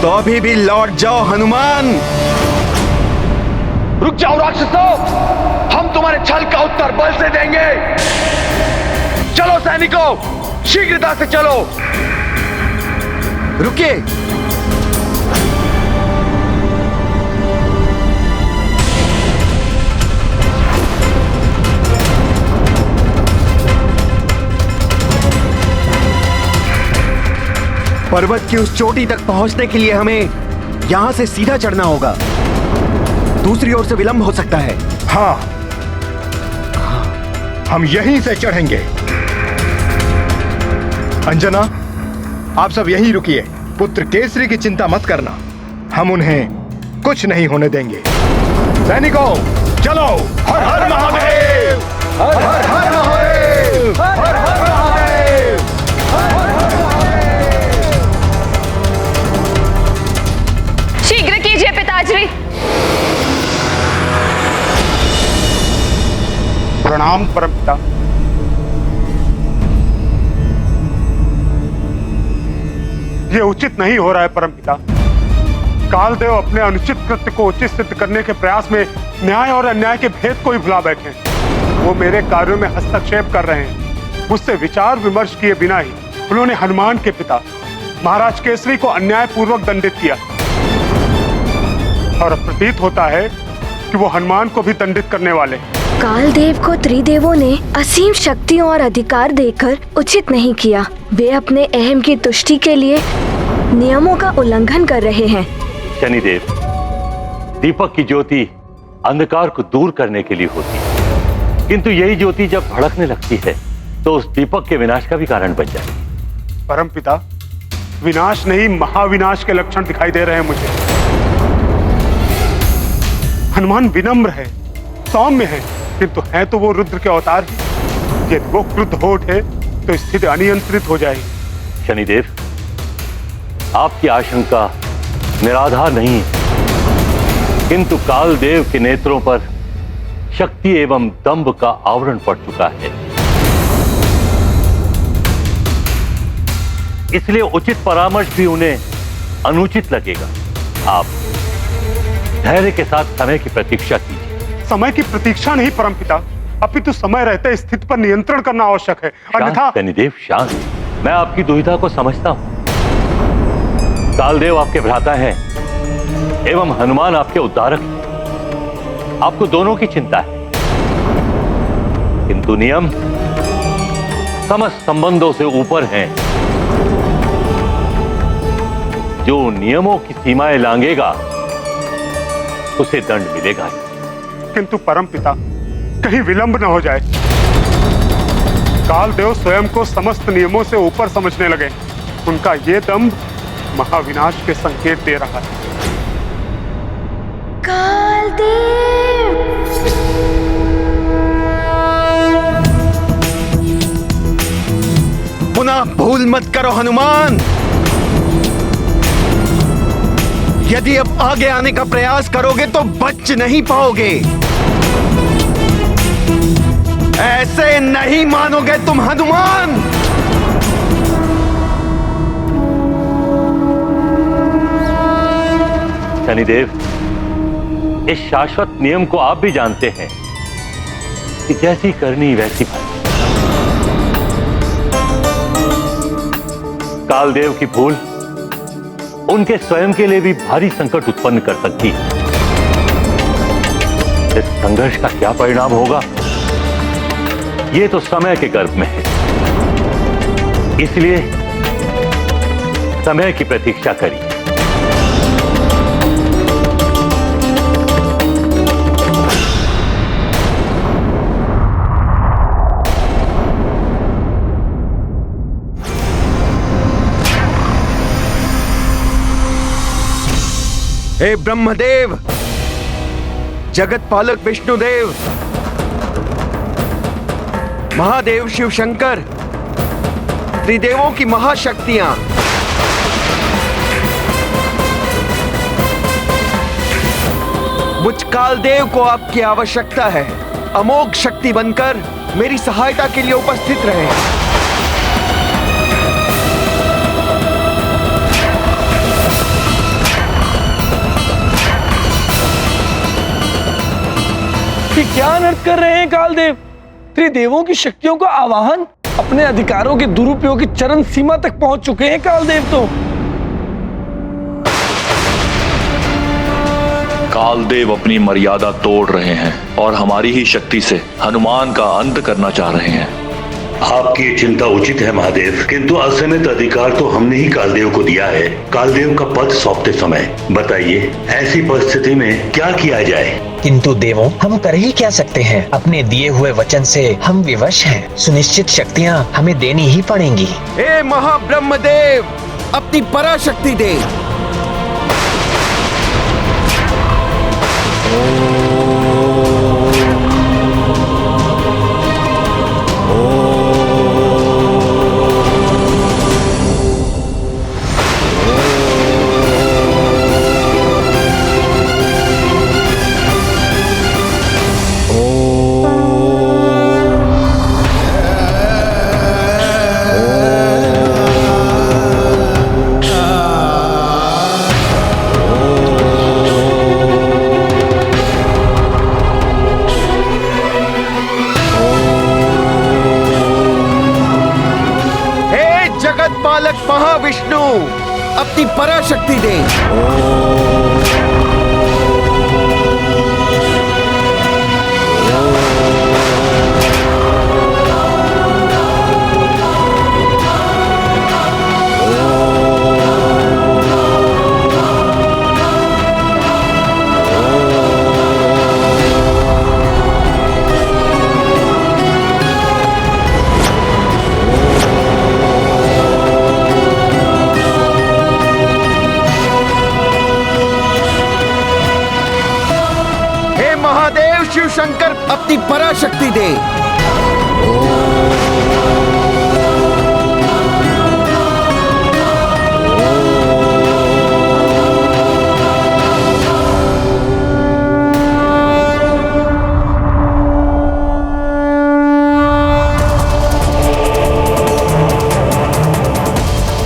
[SPEAKER 2] तो अभी भी लौट जाओ हनुमान।
[SPEAKER 8] रुक जाओ राक्षसों, हम तुम्हारे छल का उत्तर बल से देंगे। चलो सैनिकों, शीघ्रता से चलो।
[SPEAKER 2] रुकिए। पर्वत की उस चोटी तक पहुंचने के लिए हमें यहां से सीधा चढ़ना होगा। दूसरी ओर से विलंब हो सकता है।
[SPEAKER 8] हाँ, हम यहीं से चढ़ेंगे। अंजना, आप सब यहीं रुकिए। पुत्र केसरी की चिंता मत करना, हम उन्हें कुछ नहीं होने देंगे। सैनिकों, चलो। हर हर महादेव, हर हर महादेव, हर हर महादेव, हर हर महादेव।
[SPEAKER 6] शीघ्र कीजिए पिताजी।
[SPEAKER 4] प्रणाम परमपिता। ये उचित नहीं हो रहा है परमपिता। कालदेव अपने अनुचित कृत्य को उचित सिद्ध करने के प्रयास में न्याय और अन्याय के भेद को ही भुला बैठे। वो मेरे कार्यों में हस्तक्षेप कर रहे हैं। मुझसे विचार विमर्श किए बिना ही उन्होंने हनुमान के पिता महाराज केसरी को अन्यायपूर्वक दंडित किया और अब प्रतीत होता है कि वो हनुमान को भी दंडित करने वाले।
[SPEAKER 1] कालदेव को त्रिदेवों ने असीम शक्तियों और अधिकार देकर उचित नहीं किया। वे अपने अहम की तुष्टि के लिए नियमों का उल्लंघन कर रहे हैं।
[SPEAKER 10] शनिदेव, दीपक की ज्योति अंधकार को दूर करने के लिए होती है, किंतु यही ज्योति जब भड़कने लगती है तो उस दीपक के विनाश का भी कारण बन जाए।
[SPEAKER 4] परमपिता, विनाश नहीं महाविनाश के लक्षण दिखाई दे रहे हैं मुझे। हनुमान विनम्र है, सौम्य है, किंतु है तो वो रुद्र के अवतार ही। यदि वो क्रुद्ध हो उठे तो स्थिति अनियंत्रित हो जाएगी।
[SPEAKER 10] शनिदेव, आपकी आशंका निराधार नहीं है, किंतु कालदेव के नेत्रों पर शक्ति एवं दंभ का आवरण पड़ चुका है। इसलिए उचित परामर्श भी उन्हें अनुचित लगेगा। आप धैर्य के साथ समय की प्रतीक्षा कीजिए।
[SPEAKER 4] समय की प्रतीक्षा नहीं परमपिता, अपितु समय रहते स्थिति पर नियंत्रण करना आवश्यक है, अन्यथा।
[SPEAKER 10] शनिदेव शांत, मैं आपकी दुविधा को समझता हूं। कालदेव आपके भ्राता हैं एवं हनुमान आपके उद्धारक हैं। आपको दोनों की चिंता है, किंतु नियम समस्त संबंधों से ऊपर हैं। जो नियमों की सीमाएं लांघेगा उसे दंड मिलेगा।
[SPEAKER 4] किंतु परमपिता, कहीं विलंब न हो जाए। कालदेव स्वयं को समस्त नियमों से ऊपर समझने लगे। उनका ये दंभ महाविनाश के संकेत दे रहा है।
[SPEAKER 1] कालदेव!
[SPEAKER 2] पुनः भूल मत करो हनुमान। यदि अब आगे आने का प्रयास करोगे तो बच नहीं पाओगे। ऐसे नहीं मानोगे तुम हनुमान।
[SPEAKER 10] शनिदेव, इस शाश्वत नियम को आप भी जानते हैं कि जैसी करनी वैसी भरनी। कालदेव की भूल उनके स्वयं के लिए भी भारी संकट उत्पन्न कर सकती है। इस संघर्ष का क्या परिणाम होगा, ये तो समय के गर्भ में है। इसलिए समय की प्रतीक्षा करिए।
[SPEAKER 2] हे ब्रह्मदेव, जगत पालक विष्णुदेव, महादेव शिव शंकर, त्रिदेवों की महाशक्तियां, मुझ कालदेव को आपकी आवश्यकता है। अमोघ शक्ति बनकर मेरी सहायता के लिए उपस्थित रहें।
[SPEAKER 11] क्या अनर्थ कर रहे हैं कालदेव? त्रिदेवों की शक्तियों का आवाहन, अपने अधिकारों के दुरुपयोग की चरम सीमा तक पहुंच चुके हैं कालदेव तो।
[SPEAKER 12] कालदेव अपनी मर्यादा तोड़ रहे हैं और हमारी ही शक्ति से हनुमान का अंत करना चाह रहे हैं।
[SPEAKER 13] आपकी चिंता उचित है महादेव, किंतु असीमित अधिकार तो हमने ही कालदेव को दिया है। कालदेव का पद सौंपते समय बताइए, ऐसी परिस्थिति में क्या किया जाए?
[SPEAKER 14] किंतु देवों, हम कर ही क्या सकते हैं? अपने दिए हुए वचन से हम विवश हैं। सुनिश्चित शक्तियाँ हमें देनी ही पड़ेंगी।
[SPEAKER 2] हे महाब्रह्मदेव, अपनी पराशक्ति दे। जगतपालक महाविष्णु, अपनी पराशक्ति दे। शिव शंकर, अपनी पराशक्ति दे।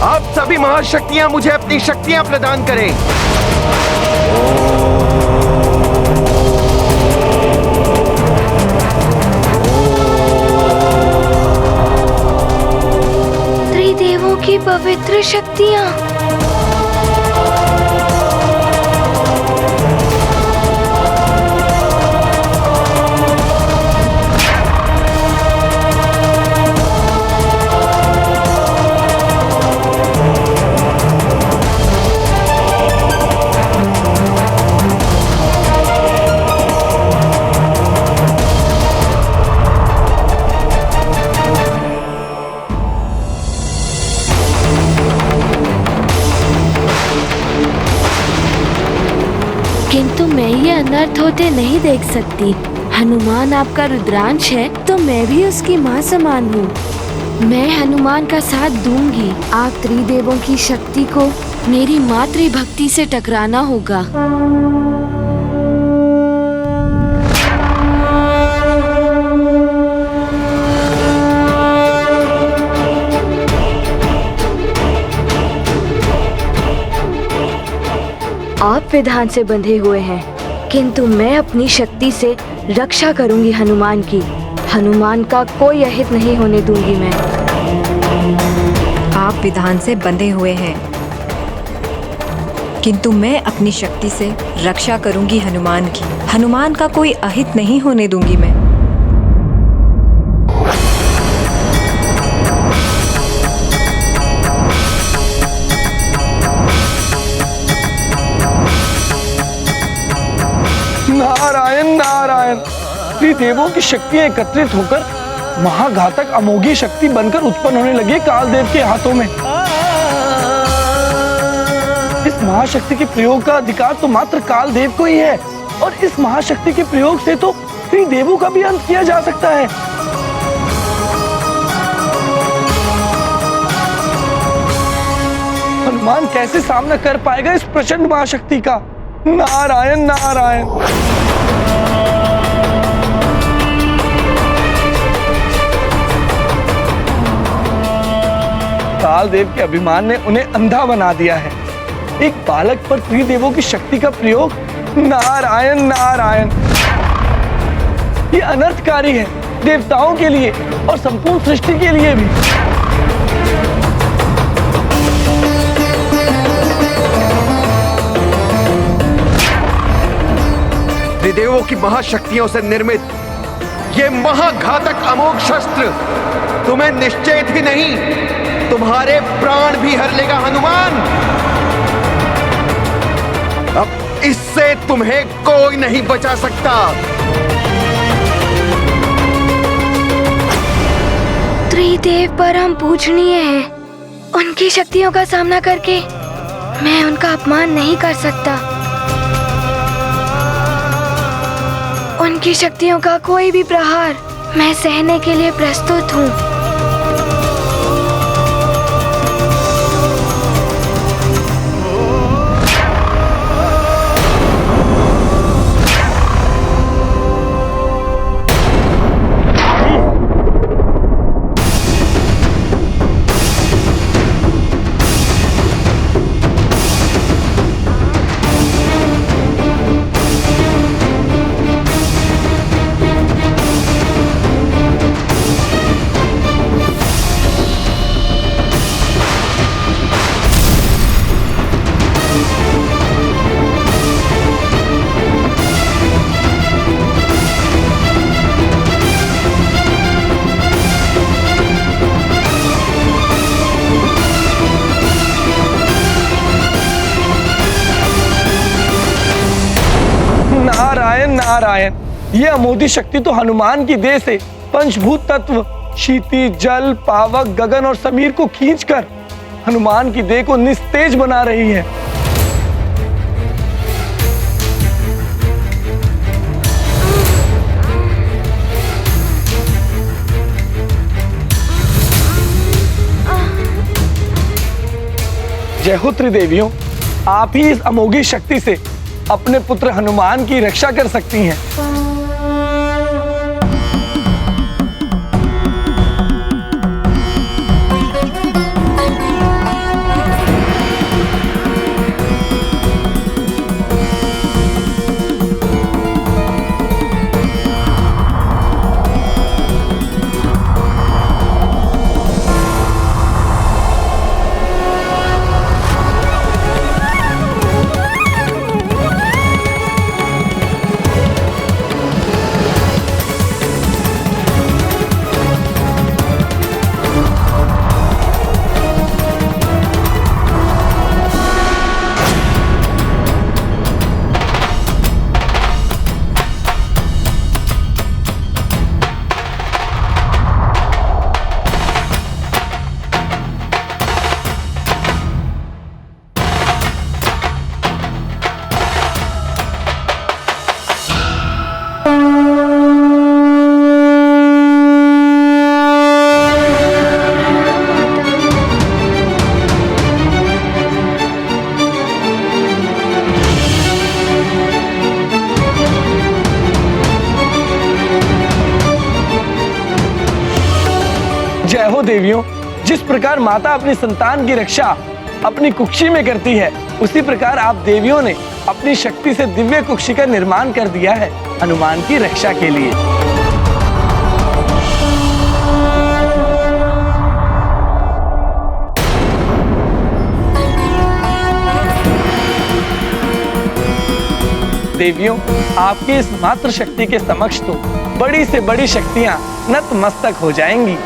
[SPEAKER 2] आप सभी महाशक्तियां मुझे अपनी शक्तियां प्रदान करें।
[SPEAKER 1] त्रिदेवों की पवित्र शक्तियां। किंतु मैं ये अनर्थ होते नहीं देख सकती। हनुमान आपका रुद्रांश है तो मैं भी उसकी माँ समान हूँ। मैं हनुमान का साथ दूंगी। आप त्रिदेवों की शक्ति को मेरी मातृभक्ति से टकराना होगा। आप विधान से बंधे हुए हैं, किंतु मैं अपनी शक्ति से रक्षा करूंगी हनुमान की। हनुमान का कोई अहित नहीं होने दूंगी मैं।
[SPEAKER 9] आप विधान से बंधे हुए हैं, किंतु मैं अपनी शक्ति से रक्षा करूंगी हनुमान की। हनुमान का कोई अहित नहीं होने दूंगी मैं।
[SPEAKER 11] नारायण नारायण। त्रिदेवों की शक्तियां एकत्रित होकर महाघातक अमोघी शक्ति बनकर उत्पन्न होने लगी कालदेव के हाथों में। इस महाशक्ति के प्रयोग का अधिकार तो मात्र कालदेव को ही है और इस महाशक्ति के प्रयोग से तो त्रिदेवों का भी अंत किया जा सकता है। हनुमान कैसे सामना कर पाएगा इस प्रचंड महाशक्ति का? नारायण नारायण। कालदेव के अभिमान ने उन्हें अंधा बना दिया है। एक बालक पर त्रिदेवों की शक्ति का प्रयोग। नारायण नारायण। ये अनर्थकारी है, देवताओं के लिए और संपूर्ण सृष्टि के लिए भी।
[SPEAKER 2] त्रिदेवों की महाशक्तियों से निर्मित ये महाघातक अमोघ शस्त्र तुम्हें निश्चेत ही नहीं, तुम्हारे प्राण भी हर लेगा हनुमान। अब इससे तुम्हें कोई नहीं बचा सकता।
[SPEAKER 1] त्रिदेव परम पूजनीय है, उनकी शक्तियों का सामना करके मैं उनका अपमान नहीं कर सकता। उनकी शक्तियों का कोई भी प्रहार मैं सहने के लिए प्रस्तुत हूँ।
[SPEAKER 11] नारायण नारायण, ये अमोधी शक्ति तो हनुमान की देह से पंचभूत तत्व क्षिति, जल, पावक, गगन और समीर को खींचकर हनुमान की देह को निस्तेज बना रही है। जय हो त्रिदेवियों, आप ही इस अमोघी शक्ति से अपने पुत्र हनुमान की रक्षा कर सकती हैं। जय हो देवियों, जिस प्रकार माता अपनी संतान की रक्षा अपनी कुक्षी में करती है, उसी प्रकार आप देवियों ने अपनी शक्ति से दिव्य कुक्षी का निर्माण कर दिया है हनुमान की रक्षा के लिए। देवियों, आपकी इस मात्र शक्ति के समक्ष तो बड़ी से बड़ी शक्तियां नतमस्तक हो जाएंगी।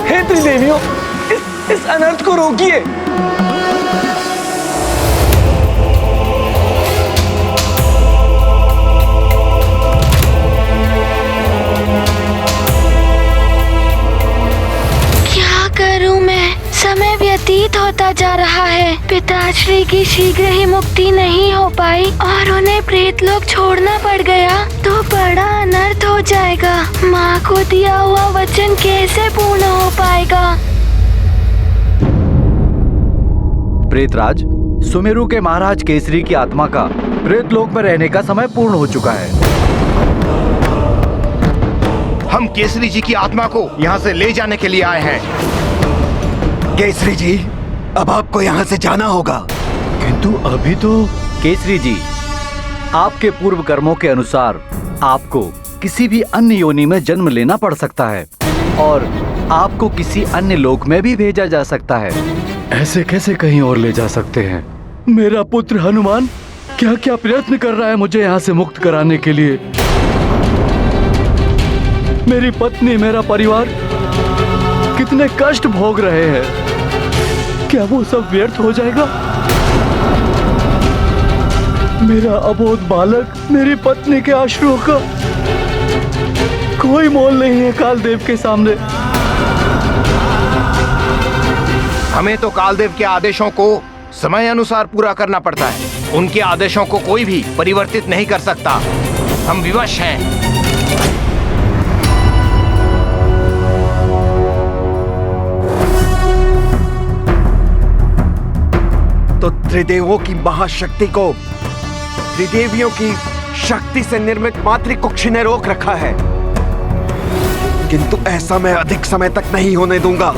[SPEAKER 11] हे त्रिदेवियों, इस अनर्थ को रोकिए।
[SPEAKER 1] क्या करूं मैं? समय व्यतीत प्रतीत होता जा रहा है पिताश्री की शीघ्र ही मुक्ति नहीं हो पाई और उन्हें प्रेत लोक छोड़ना पड़ गया तो बड़ा अनर्थ हो जाएगा। माँ को दिया हुआ वचन कैसे पूर्ण हो पाएगा?
[SPEAKER 5] प्रेतराज, सुमेरु के महाराज केसरी की आत्मा का प्रेतलोक में रहने का समय पूर्ण हो चुका है।
[SPEAKER 8] हम केसरी जी की आत्मा को यहाँ से ले जाने के लिए आए हैं।
[SPEAKER 2] केसरी जी, अब आपको यहाँ से जाना होगा।
[SPEAKER 5] किंतु अभी तो केसरी जी, आपके पूर्व कर्मों के अनुसार आपको किसी भी अन्य योनि में जन्म लेना पड़ सकता है और आपको किसी अन्य लोक में भी भेजा जा सकता है। ऐसे कैसे कहीं और ले जा सकते हैं? मेरा पुत्र हनुमान क्या क्या प्रयत्न कर रहा है मुझे यहाँ से मुक्त कराने के लिए। मेरी पत्नी, मेरा परिवार कितने कष्ट भोग रहे हैं। क्या वो सब व्यर्थ हो जाएगा? मेरा अबोध बालक, मेरी पत्नी के आश्रुओं का कोई मोल नहीं है कालदेव के सामने।
[SPEAKER 8] हमें तो कालदेव के आदेशों को समय अनुसार पूरा करना पड़ता है। उनके आदेशों को कोई भी परिवर्तित नहीं कर सकता। हम विवश हैं।
[SPEAKER 2] तो त्रिदेवों की महाशक्ति को त्रिदेवियों की शक्ति से निर्मित मातृकुक्षी ने रोक रखा है, किंतु ऐसा मैं अधिक समय तक नहीं होने दूंगा।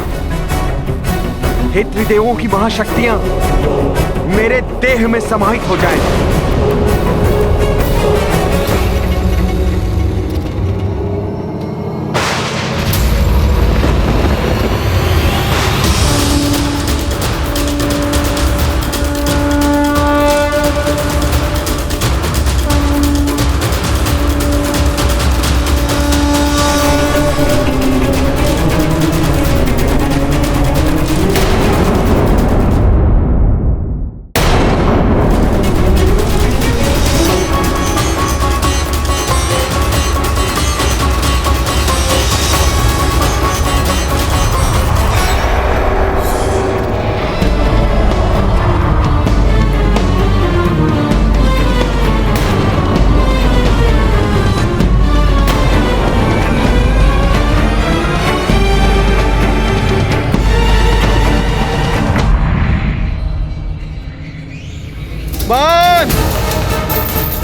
[SPEAKER 2] हे त्रिदेवों की महाशक्तियां मेरे देह में समाहित हो जाएं।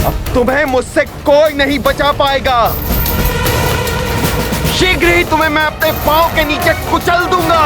[SPEAKER 2] अब तुम्हें मुझसे कोई नहीं बचा पाएगा। शीघ्र ही तुम्हें मैं अपने पांव के नीचे कुचल दूंगा।